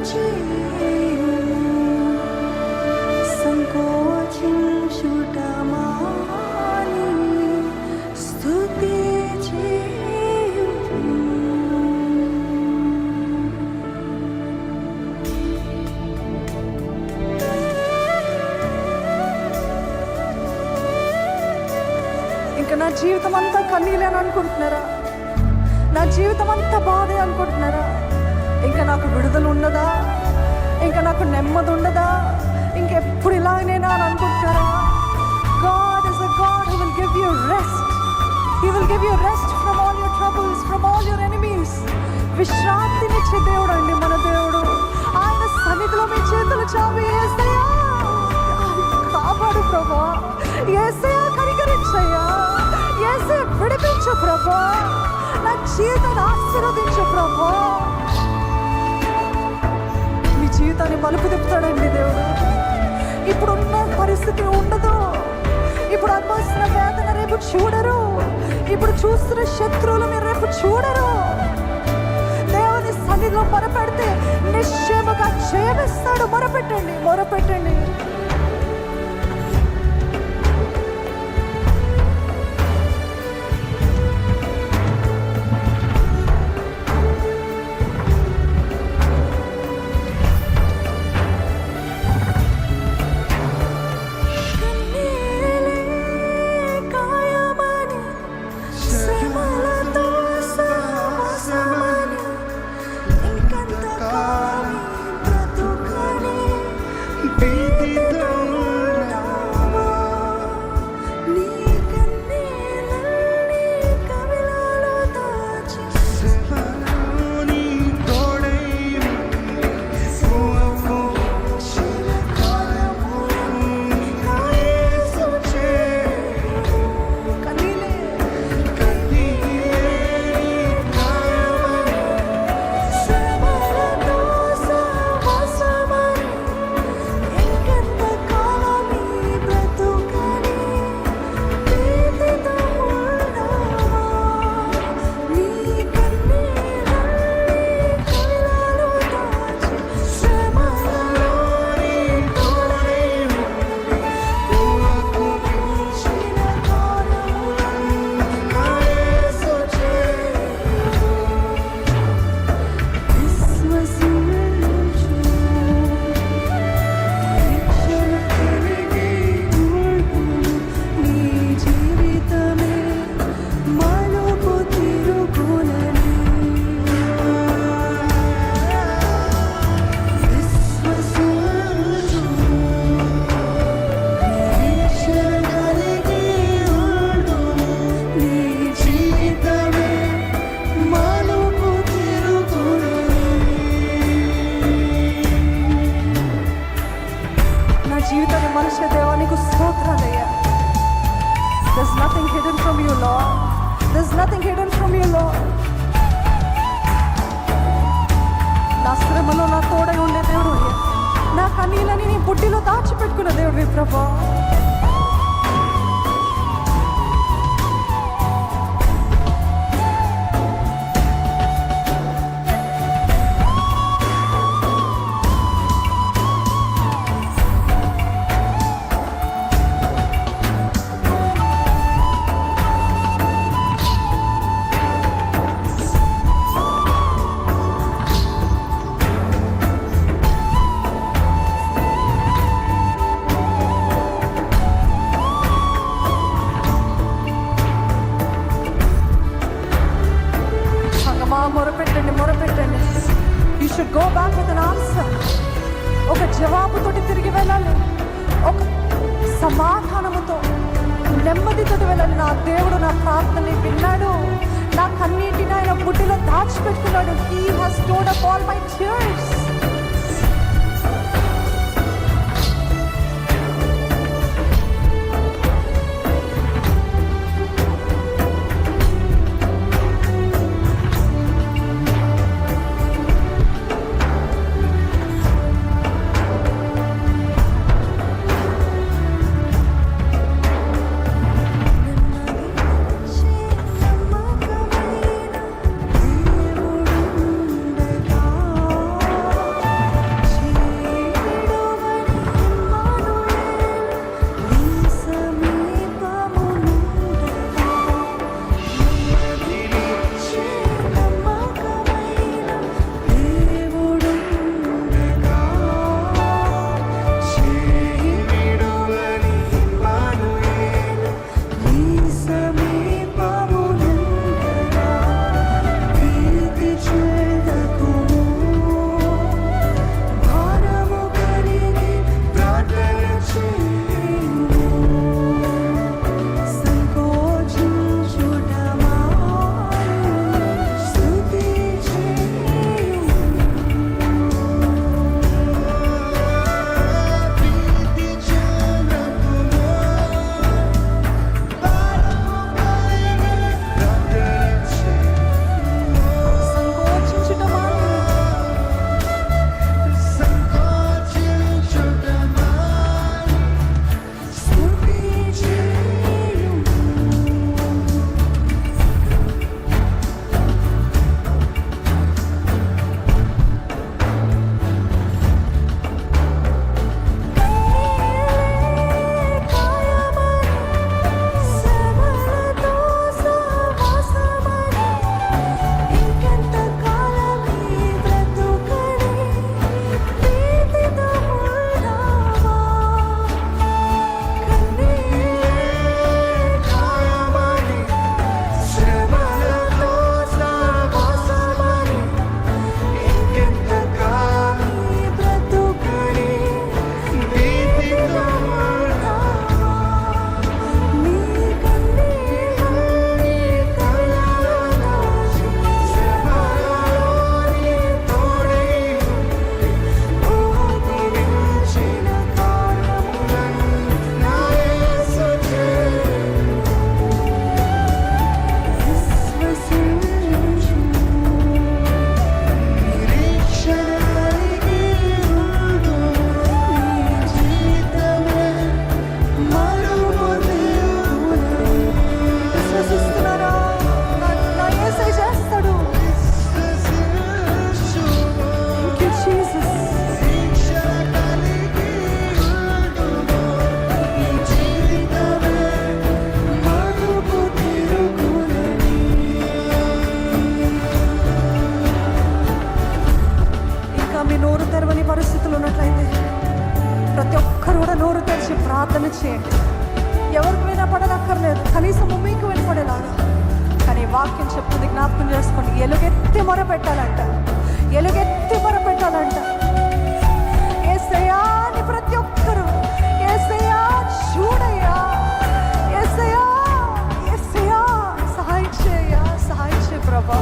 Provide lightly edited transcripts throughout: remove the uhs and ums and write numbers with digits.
ఇంకా నా జీవితం అంతా కన్నీలే అని అనుకుంటున్నారా? నా జీవితం అంతా బాధే అనుకుంటున్నారా? ఇంకా నాకు విడుదల ఉండదా? ఇంకా నాకు నెమ్మది ఉండదా? ఇంకెప్పుడు ఇలాగనేనా అని అనుకుంటున్నారా? God is a God who will give you rest. He will give you rest from all your troubles, from all your enemies. విశ్రాంతినిచ్చే దేవుడు అండి మన దేవుడు. ఆయన సన్నిధిలో మీ చేతులు చావి యేసయ్యా కాపాడు ప్రభువా, యేసయ్యా కనికరించయ్యా, యేసయ్యా విడిపించు ప్రభువా, నా జీవితాన్ని ఆశీర్వదించు ప్రభువా. మీ జీవితాన్ని మలుపు తిప్పుతాడండి దేవుడు. ఇప్పుడున్న పరిస్థితి ఉండదు, ఇప్పుడు అనుభవిస్తున్న వేదన రేపు చూడరు, ఇప్పుడు చూస్తున్న శత్రువులు మీరు రేపు చూడరు. దేవుని సన్నిధిలో మొరపెడితే నిశ్చయముగా జయమిస్తాడు. మొరపెట్టండి, మొరపెట్టండి. జీవితాన్ని మనిషి దేవానికి స్తోత్రాలయ్యా. There's nothing hidden from you, Lord. There's nothing hidden from you, Lord. నా శ్రమలో నా తోడై ఉండే దేవుడు, నా కన్నీళ్ళని నీ బుడ్డిలో దాచిపెట్టుకున్న దేవుడు ప్రభా. మొరపెట్టండి, మొరపెట్టండి. You should go back with an answer. ఒక జవాబుతోటి తిరిగి వెళ్ళాలి, ఒక సమాధానముతో నెమ్మదితో వెళ్ళాలి. నా దేవుడు నా ప్రార్థనని విన్నాడు, నా కన్నీటిని ఆయన బుడ్డిలో దాచిపెట్టుకున్నాడు. He has stored up all my tears. మీ నోరు తెరవని పరిస్థితులు ఉన్నట్లయితే ప్రతి ఒక్కరు కూడా నోరు తెరిచి ప్రార్థన చేయండి. ఎవరికి వినపడనక్కర్లేదు, కనీసం మీకు వినపడేలాగా. కానీ వాక్యం చెప్తుంది, జ్ఞాపకం చేసుకోండి, ఎలుగెత్తి మొర పెట్టాలంట, ఎలుగెత్తి మొర పెట్టాలంట. యేసయ్యా అని ప్రతి ఒక్కరు యేసయ్యా చూడయ్యా, యేసయ్యా యేసయ్యా సహాయం చేయ, సహాయం చేయ ప్రభా.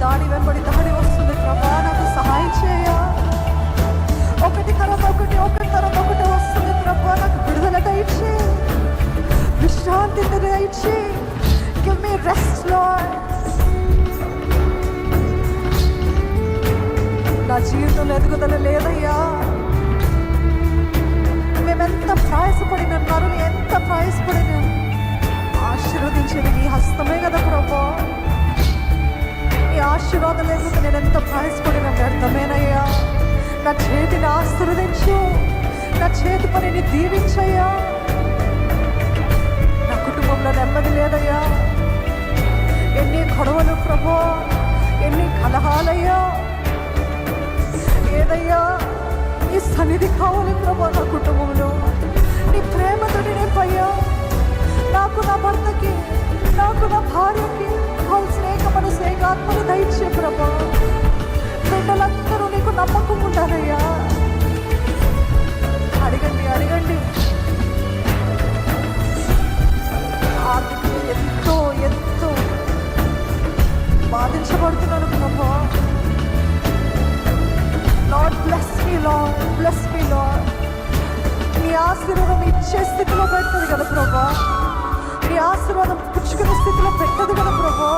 దాడి వెంబడి దాడి వస్తుంది ప్రభా, నాకు సహాయం చేయ. ఒకటి తరం ఒకటి వస్తుంది ప్రభా, నాకు విడుదల దయచే, విశ్రాంతి దయచే. Give me rest lord. నా జీవితంలో ఎదుగుదల లేదయ్యా. మేమెంత ప్రయాసపడినారు, ఎంత ప్రయాసపడినాం. ఆశీర్వదించేది నీ హస్తమే కదా ప్రభా. ఆశీర్వాదం లేకపోతే నేను ఎంత ప్రయాసపడిన వ్యర్థమేనయ్యా. నా చేతిని ఆశీర్వదించు, నా చేతి పనిని దీవించయ్యా. నా కుటుంబంలో నెమ్మది లేదయ్యా. ఎన్ని గొడవలు ప్రభా, ఎన్ని కలహాలయ్యా. ఏదయ్యా నీ సన్నిధి కావాలి ప్రభా. నా కుటుంబంలో నీ ప్రేమతో నింపయ్యా. నాకు నా భర్తకి, నాకు నా భార్యకి కావాల్సిన మనసు ఏకాత్మను దయచే ప్రభా. బిడ్డలందరూ నీకు నమ్మకం ఉంటారయ్యా. అడగండి అడగండి. ఆర్థికంగా ఎంతో ఎంతో బాధించబడుతున్నాను ప్రభా. Lord bless me, lord bless me lord. నీ ఆశీర్వాదం ఇచ్చే స్థితిలో పెట్టదు కదా ప్రభా. నీ ఆశీర్వాదం పుచ్చుకునే స్థితిలో పెట్టదు కదా ప్రభా.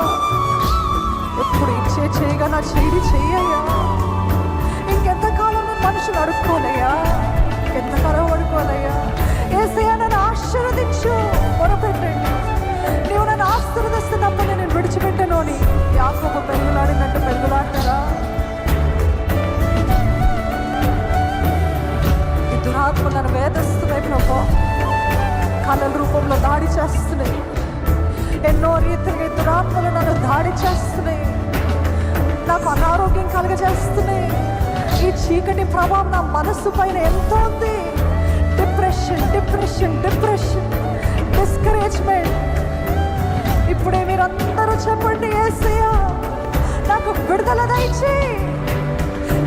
ఎప్పుడు ఇచ్చే చేయగా నా చేయి చెయ్యయ్యా. ఇంకెంతకాలం మనుషులు అడుక్కోలయ్యా, ఎంతకాలం అడుక్కోవాలయ్యా. యేసయ్యా నన్ను ఆశీర్వదించు, మొరపెట్టండి. నీవు నన్ను ఆశీర్వదిస్తున్నప్పుడు నేను విడిచిపెట్టను అని యాకోబు పెరుగులాడినట్టు పెరుగులాడతారా? ఈ దురాత్మ నన్ను వేధిస్తున్నాయి ప్రభా. కళల రూపంలో దాడి చేస్తున్నాయి. ఎన్నో రీతిగా దురాత్మలు నన్ను దాడి చేస్తున్నాయి. నాకు అనారోగ్యం కలుగజేస్తున్నాయి. ఈ చీకటి ప్రభావం నా మనస్సు పైన ఎంతో ఉంది. Depression depression depression, discouragement. ఇప్పుడే మీరందరూ చెప్పండి, యేసయ్యా నాకు విడుదల దయచే,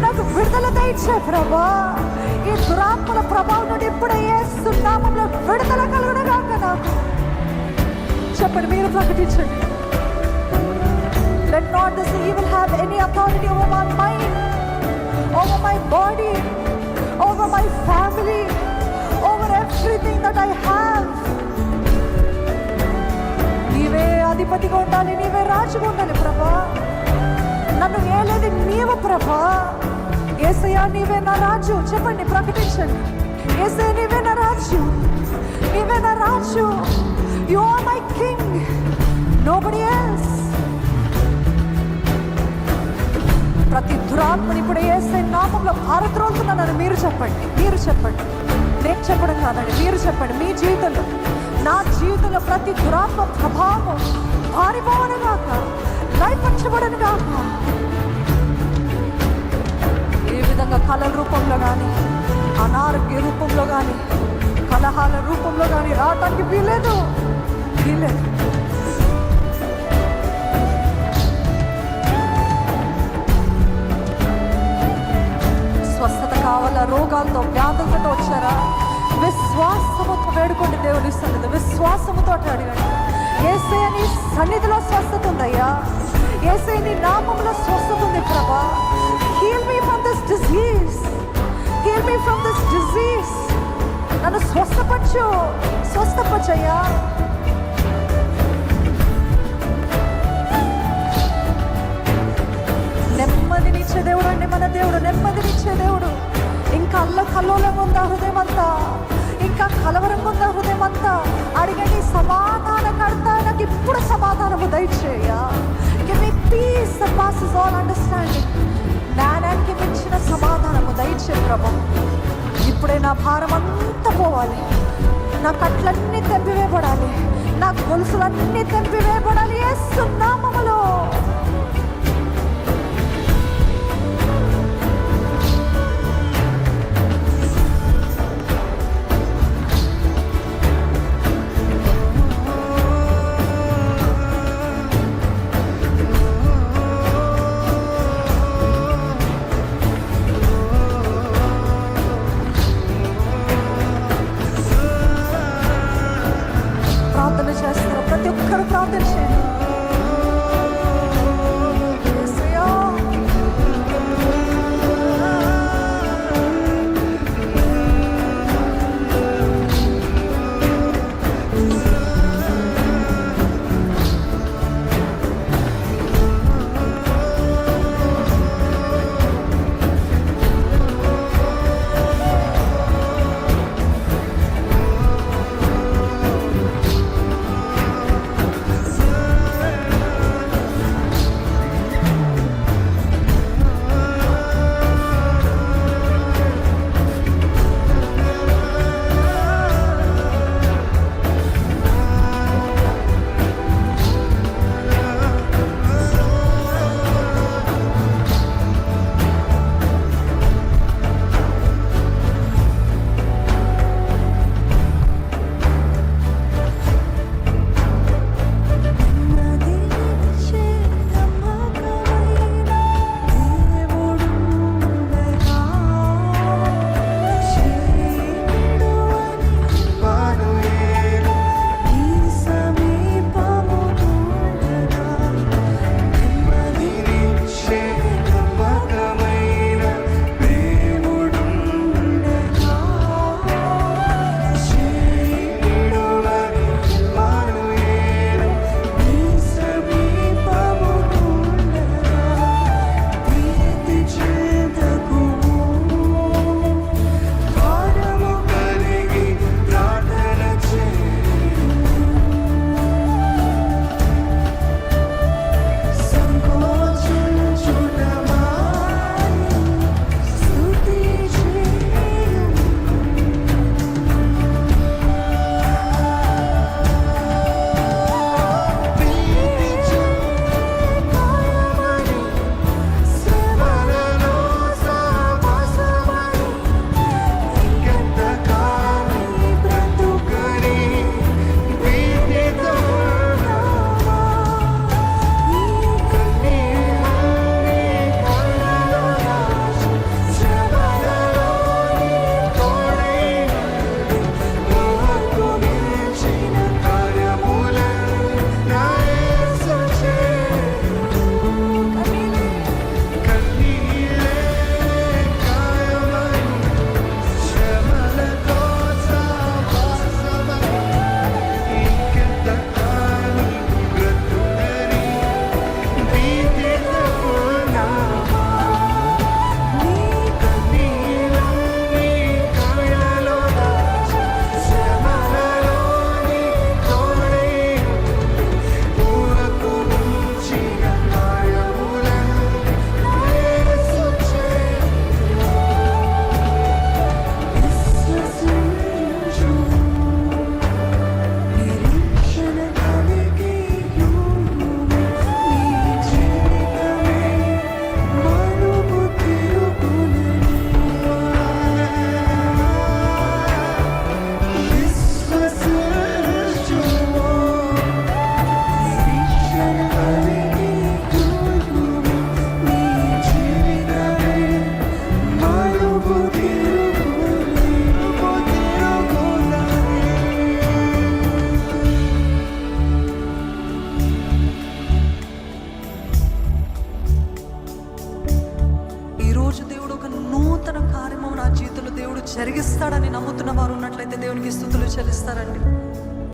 నాకు విడుదల దయచే ప్రభా. ఈ దురాత్మల ప్రభావం నుండి ఇప్పుడే యేసు నామములో విడుదల కలుగునుగాక. నాకు చెప్పండి, మీరు ప్రకటించండి. Let not this evil have any authority over my mind, over my body, over my family, over everything that I have. నీవే అధిపతిగా ఉండాలి, నీవే రాజుగా ఉండాలి ప్రభా. నన్ను ఏలేది నీవు ప్రభా. యేసయ్యా నీవే నా రాజు. చెప్పండి, ప్రకటించండి. యేసయ్యా నీవే నా రాజు, నీవే నా రాజు. You are my king, nobody else. ప్రతి దురాత్మని ఇప్పుడు యేసయ్య నామములో పారద్రోలుతున్నానని మీరు చెప్పండి, మీరు చెప్పండి. నేను చెప్పడం కాదండి, మీరు చెప్పండి. మీ జీవితంలో, నా జీవితంలో ప్రతి దురాత్మ ప్రభావం పారిపోవను గాక, లయపరచబడను గాక. ఏ విధంగా కళల రూపంలో కానీ, అనారోగ్య రూపంలో కానీ, కలహాల రూపంలో కానీ రావటానికి వీలేదు, వీలేదు. స్వస్థత కావాలా? రోగాలతో వ్యాధులతో వచ్చారా? విశ్వాసముతో వేడుకోండి దేవుని సన్నిధి. విశ్వాసముతో అడగండి. యేసయ్య నీ సన్నిధిలో స్వస్థత ఉందయ్యా. యేసయ్య నీ నామములో స్వస్థత ఉంది ప్రభా. Heal me from this disease, heal me from this disease. నన్ను స్వస్థపరచు, స్వస్థపరచయ్యా. నెమ్మదినిచ్చే దేవుడు అండి మన దేవుడు, నెమ్మదినిచ్చే దేవుడు. ఇంకా అల్లకల్లోలంగా ఉందా హృదయం అంతా? ఇంకా కలవరంగా ఉందా హృదయం అంతా, అడిగండి. సమాధానకర్త నాకు ఇప్పుడు సమాధానము దయచేయ. Give me peace that passes all understanding. జ్ఞానానికి మించిన సమాధానము దయచే ప్రభు. ఇప్పుడే నా భారం అంతా పోవాలి, నా కట్లన్నీ తెంపివేయబడాలి, నా గొలుసులన్నీ తెంపివేయబడాలి. యేసు నామములో